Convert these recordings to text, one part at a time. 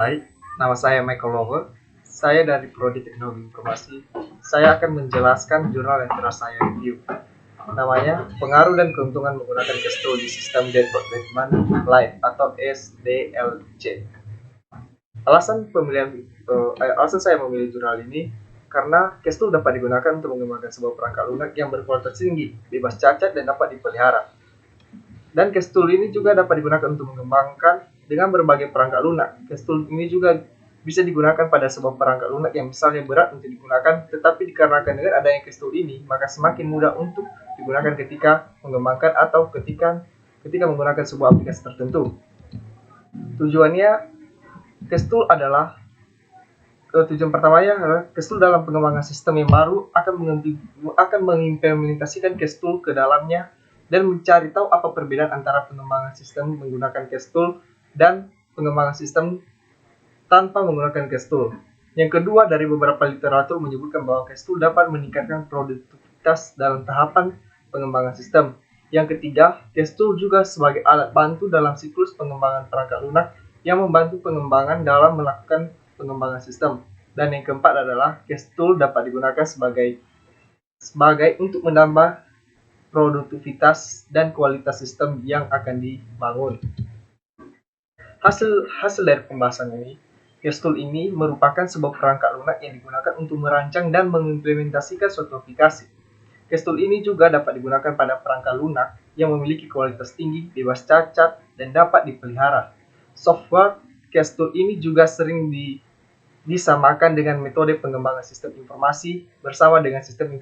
Baik, nama saya Michael Lowe. Saya dari Prodi Teknologi Informasi. Saya akan menjelaskan jurnal yang telah saya review. Namanya Pengaruh dan Keuntungan Menggunakan Kestul di Sistem Dashboard Treatment Live atau SDLC. Alasan saya memilih jurnal ini karena Kestul dapat digunakan untuk mengembangkan sebuah perangkat lunak yang berkualitas tinggi, bebas cacat, dan dapat dipelihara. Dan Kestul ini juga dapat digunakan untuk mengembangkan dengan berbagai perangkat lunak. Kestul ini juga bisa digunakan pada sebuah perangkat lunak yang misalnya berat untuk digunakan, tetapi dikarenakan dengan adanya Kestul ini, maka semakin mudah untuk digunakan ketika mengembangkan atau ketika menggunakan sebuah aplikasi tertentu. Tujuan pertamanya adalah Kestul dalam pengembangan sistem yang baru akan mengimplementasikan Kestul ke dalamnya dan mencari tahu apa perbedaan antara pengembangan sistem menggunakan Kestul dan pengembangan sistem tanpa menggunakan Kestul. Yang kedua, dari beberapa literatur menyebutkan bahwa Kestul dapat meningkatkan produktivitas dalam tahapan pengembangan sistem. Yang ketiga, Kestul juga sebagai alat bantu dalam siklus pengembangan perangkat lunak yang membantu pengembangan dalam melakukan pengembangan sistem. Dan yang keempat adalah Kestul dapat digunakan sebagai untuk menambah produktivitas dan kualitas sistem yang akan dibangun. Hasil dari pembahasan ini, Kestul ini merupakan sebuah perangkat lunak yang digunakan untuk merancang dan mengimplementasikan suatu aplikasi. Kestul ini juga dapat digunakan pada perangkat lunak yang memiliki kualitas tinggi, bebas cacat, dan dapat dipelihara. Software Kestul ini juga sering disamakan dengan metode pengembangan sistem informasi bersama dengan sistem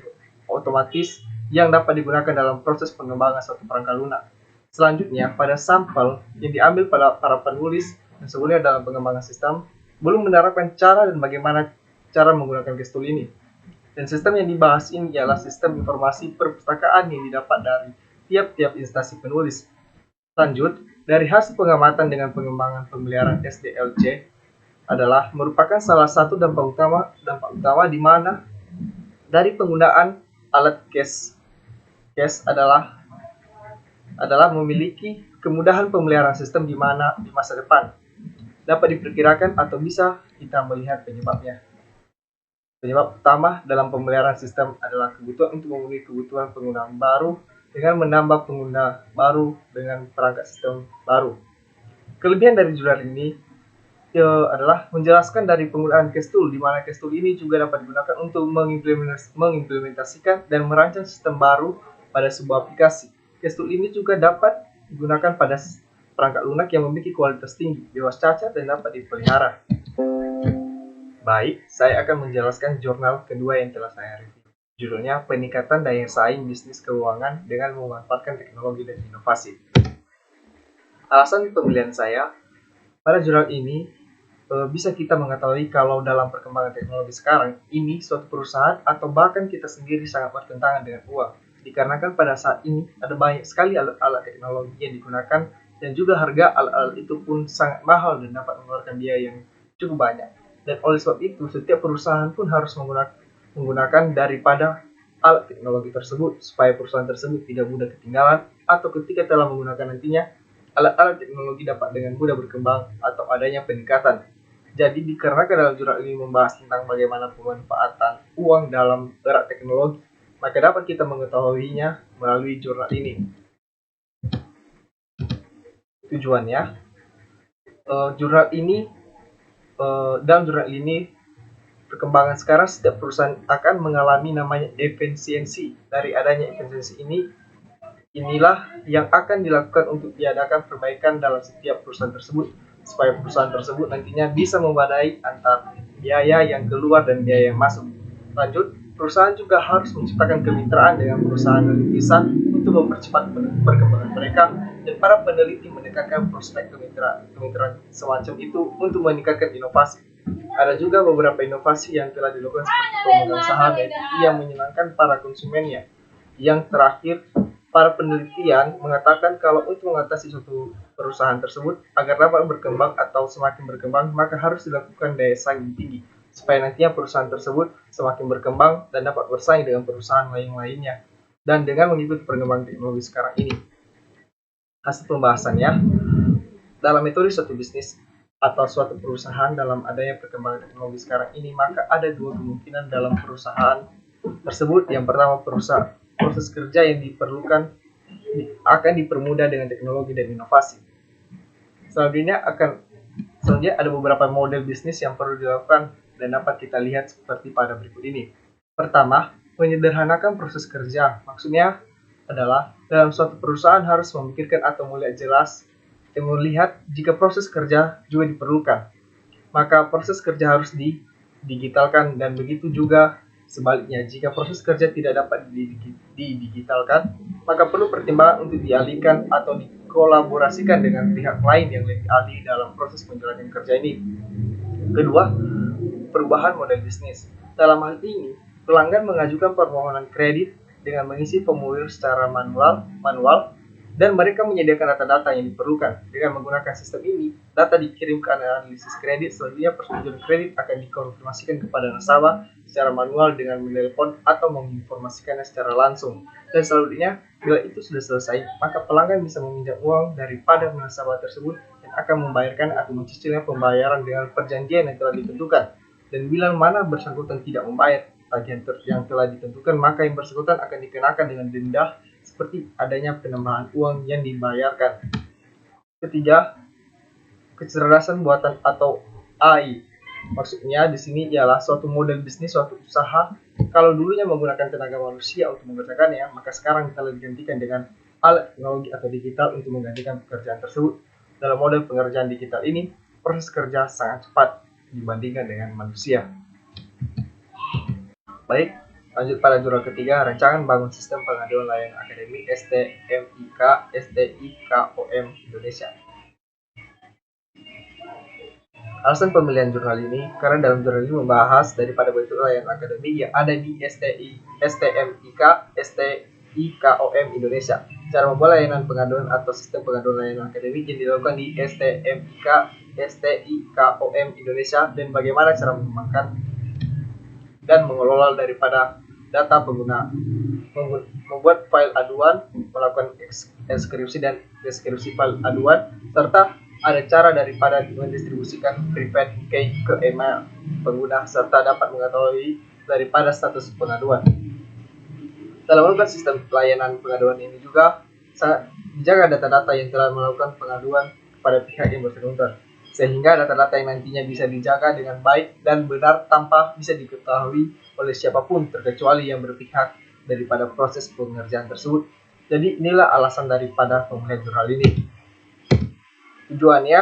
otomatis yang dapat digunakan dalam proses pengembangan suatu perangkat lunak. Selanjutnya, pada sampel yang diambil pada para penulis yang sebelumnya dalam pengembangan sistem belum menerapkan cara dan bagaimana cara menggunakan Kestul ini. Dan sistem yang dibahas ini ialah sistem informasi perpustakaan yang didapat dari tiap-tiap instansi penulis. Lanjut, dari hasil pengamatan dengan pengembangan pemeliharaan SDLC adalah merupakan salah satu dampak utama di mana dari penggunaan alat cache adalah memiliki kemudahan pemeliharaan sistem di masa depan dapat diperkirakan atau bisa kita melihat penyebabnya. Penyebab utama dalam pemeliharaan sistem adalah kebutuhan untuk memenuhi kebutuhan penggunaan baru dengan menambah pengguna baru dengan perangkat sistem baru. Kelebihan dari jurnal ini adalah menjelaskan dari penggunaan Kestul, di mana Kestul ini juga dapat digunakan untuk mengimplementasikan dan merancang sistem baru pada sebuah aplikasi. Kestul ini juga dapat digunakan pada perangkat lunak yang memiliki kualitas tinggi, bebas cacat, dan dapat dipelihara. Baik, saya akan menjelaskan jurnal kedua yang telah saya review. Judulnya Peningkatan Daya Saing Bisnis Keuangan dengan Memanfaatkan Teknologi dan Inovasi. Alasan pemilihan saya pada jurnal ini bisa kita mengetahui kalau dalam perkembangan teknologi sekarang ini suatu perusahaan atau bahkan kita sendiri sangat bertentangan dengan uang, dikarenakan pada saat ini ada banyak sekali alat-alat teknologi yang digunakan dan juga harga alat-alat itu pun sangat mahal dan dapat mengeluarkan biaya yang cukup banyak. Dan oleh sebab itu setiap perusahaan pun harus menggunakan daripada alat teknologi tersebut supaya perusahaan tersebut tidak mudah ketinggalan atau ketika telah menggunakan nantinya alat-alat teknologi dapat dengan mudah berkembang atau adanya peningkatan. Jadi dikarenakan dalam jurnal ini membahas tentang bagaimana pemanfaatan uang dalam era teknologi, maka dapat kita mengetahuinya melalui jurnal ini. Tujuannya, dalam jurnal ini perkembangan sekarang setiap perusahaan akan mengalami namanya efisiensi. Dari adanya efisiensi inilah yang akan dilakukan untuk diadakan perbaikan dalam setiap perusahaan tersebut, supaya perusahaan tersebut nantinya bisa memadai antara biaya yang keluar dan biaya yang masuk. Lanjut, perusahaan juga harus menciptakan kemitraan dengan perusahaan rintisan untuk mempercepat perkembangan mereka, dan para peneliti menekankan prospek kemitraan semacam itu untuk meningkatkan inovasi. Ada juga beberapa inovasi yang telah dilakukan seperti pemegang saham yang menyenangkan para konsumennya. Yang terakhir, para penelitian mengatakan kalau untuk mengatasi suatu perusahaan tersebut agar dapat berkembang atau semakin berkembang, maka harus dilakukan daya saing tinggi supaya nantinya perusahaan tersebut semakin berkembang dan dapat bersaing dengan perusahaan lainnya dan dengan mengikuti perkembangan teknologi sekarang ini. Hasil pembahasannya, dalam metode suatu bisnis atau suatu perusahaan dalam adanya perkembangan teknologi sekarang ini, maka ada dua kemungkinan dalam perusahaan tersebut. Yang pertama, proses kerja yang diperlukan akan dipermudah dengan teknologi dan inovasi. Selanjutnya ada beberapa model bisnis yang perlu dilakukan dan dapat kita lihat seperti pada berikut ini. Pertama, menyederhanakan proses kerja. Maksudnya adalah dalam suatu perusahaan harus memikirkan atau melihat jelas dan melihat jika proses kerja juga diperlukan, maka proses kerja harus didigitalkan, dan begitu juga sebaliknya, jika proses kerja tidak dapat didigitalkan, maka perlu pertimbangan untuk dialihkan atau dikolaborasikan dengan pihak lain yang lebih ahli dalam proses menjalankan kerja ini. Kedua, perubahan model bisnis. Dalam hal ini, pelanggan mengajukan permohonan kredit dengan mengisi formulir secara manual dan mereka menyediakan data-data yang diperlukan. Dengan menggunakan sistem ini, data dikirim ke analisis kredit, selanjutnya persetujuan kredit akan dikonfirmasikan kepada nasabah secara manual dengan menelepon atau menginformasikannya secara langsung. Dan selanjutnya, bila itu sudah selesai, maka pelanggan bisa meminjam uang daripada nasabah tersebut dan akan membayarkan atau mencicilnya pembayaran dengan perjanjian yang telah ditentukan. Dan bila mana bersangkutan tidak membayar tagihan yang telah ditentukan, maka yang bersangkutan akan dikenakan dengan denda seperti adanya penambahan uang yang dibayarkan. Ketiga, kecerdasan buatan atau AI. Maksudnya di sini ialah suatu model bisnis, suatu usaha. Kalau dulunya menggunakan tenaga manusia untuk mengerjakannya, maka sekarang telah digantikan dengan alat teknologi atau digital untuk menggantikan pekerjaan tersebut. Dalam model pengerjaan digital ini, proses kerja sangat cepat dibandingkan dengan manusia. Baik, lanjut pada jurnal ketiga, rancangan bangun sistem pengaduan layanan akademik STMIK-STIKOM Indonesia. Alasan pemilihan jurnal ini karena dalam jurnal ini membahas daripada bentuk layanan akademik yang ada di STMIK-STIKOM Indonesia. Cara membuat layanan pengaduan atau sistem pengaduan layanan akademik yang dilakukan di STMIK-STIKOM Indonesia, dan bagaimana cara mengembangkan dan mengelola daripada data pengguna, membuat file aduan, melakukan ekskripsi dan deskripsi file aduan, serta ada cara daripada mendistribusikan private key ke email pengguna, serta dapat mengetahui daripada status pengaduan. Dalam melakukan sistem pelayanan pengaduan ini juga sangat dijaga data-data yang telah melakukan pengaduan kepada pihak yang bersangkutan, sehingga data-data yang nantinya bisa dijaga dengan baik dan benar tanpa bisa diketahui oleh siapapun terkecuali yang berpihak daripada proses pengerjaan tersebut. Jadi inilah alasan daripada pemilihan jurnal ini. Tujuannya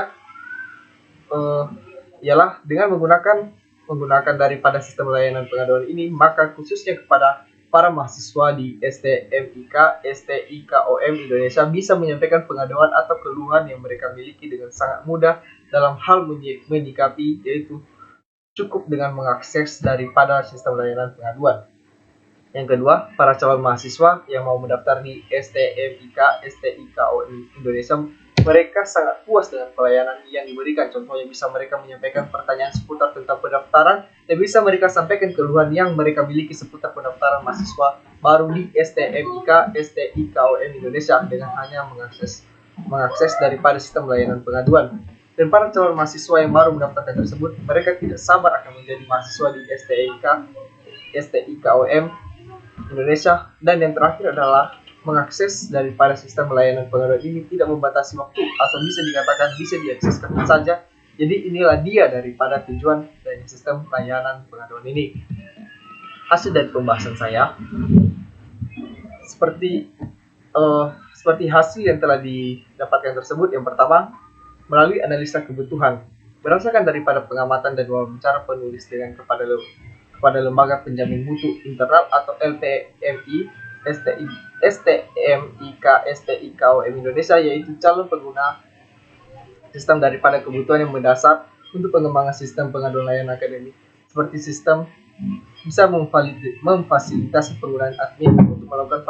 ialah dengan menggunakan daripada sistem layanan pengaduan ini, maka khususnya kepada para mahasiswa di STMIK-STIKOM Indonesia bisa menyampaikan pengaduan atau keluhan yang mereka miliki dengan sangat mudah dalam hal menyikapi, yaitu cukup dengan mengakses daripada sistem layanan pengaduan. Yang kedua, para calon mahasiswa yang mau mendaftar di STMIK-STIKOM Indonesia, mereka sangat puas dengan pelayanan yang diberikan. Contohnya bisa mereka menyampaikan pertanyaan seputar tentang pendaftaran, dan bisa mereka sampaikan keluhan yang mereka miliki seputar pendaftaran mahasiswa baru di STMIK-STIKOM Indonesia dengan hanya mengakses daripada sistem layanan pengaduan. Dan para calon mahasiswa yang baru mendaftarkan tersebut, mereka tidak sabar akan menjadi mahasiswa di STIKOM Indonesia. Dan yang terakhir adalah mengakses daripada sistem layanan pengaduan ini tidak membatasi waktu atau bisa dikatakan bisa diakses kapan saja. Jadi inilah dia daripada tujuan dari sistem layanan pengaduan ini. Hasil dari pembahasan saya seperti hasil yang telah didapatkan tersebut. Yang pertama, melalui analisa kebutuhan berdasarkan daripada pengamatan dan wawancara penulis kepada lembaga penjamin mutu internal atau LPMI STMIK-STIKOM Indonesia, yaitu calon pengguna sistem daripada kebutuhan yang mendasar untuk pengembangan sistem pengaduan layanan akademik, seperti sistem bisa memfasilitasi penggunaan admin untuk melakukan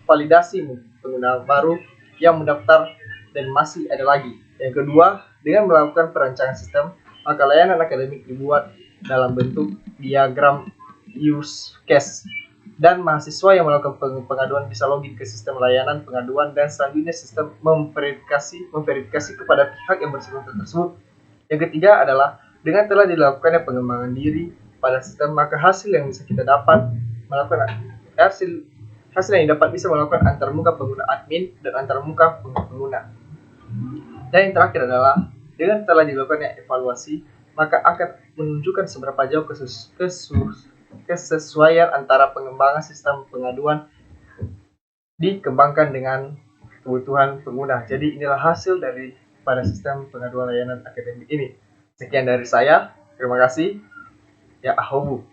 validasi pengguna baru yang mendaftar, dan masih ada lagi. Yang kedua, dengan melakukan perancangan sistem, maka layanan akademik dibuat dalam bentuk diagram use case, dan mahasiswa yang melakukan pengaduan bisa login ke sistem layanan pengaduan, dan selanjutnya sistem memverifikasi kepada pihak yang bersangkutan tersebut Yang ketiga adalah dengan telah dilakukannya pengembangan diri pada sistem, maka hasil yang bisa kita dapat melakukan hasil hasil yang dapat bisa melakukan antarmuka pengguna admin dan antarmuka pengguna. Dan yang terakhir adalah dengan telah dilakukannya evaluasi, maka akan menunjukkan seberapa jauh kesesuaian antara pengembangan sistem pengaduan dikembangkan dengan kebutuhan pengguna. Jadi inilah hasil dari pada sistem pengaduan layanan akademik ini. Sekian dari saya. Terima kasih. Ya, ahobu.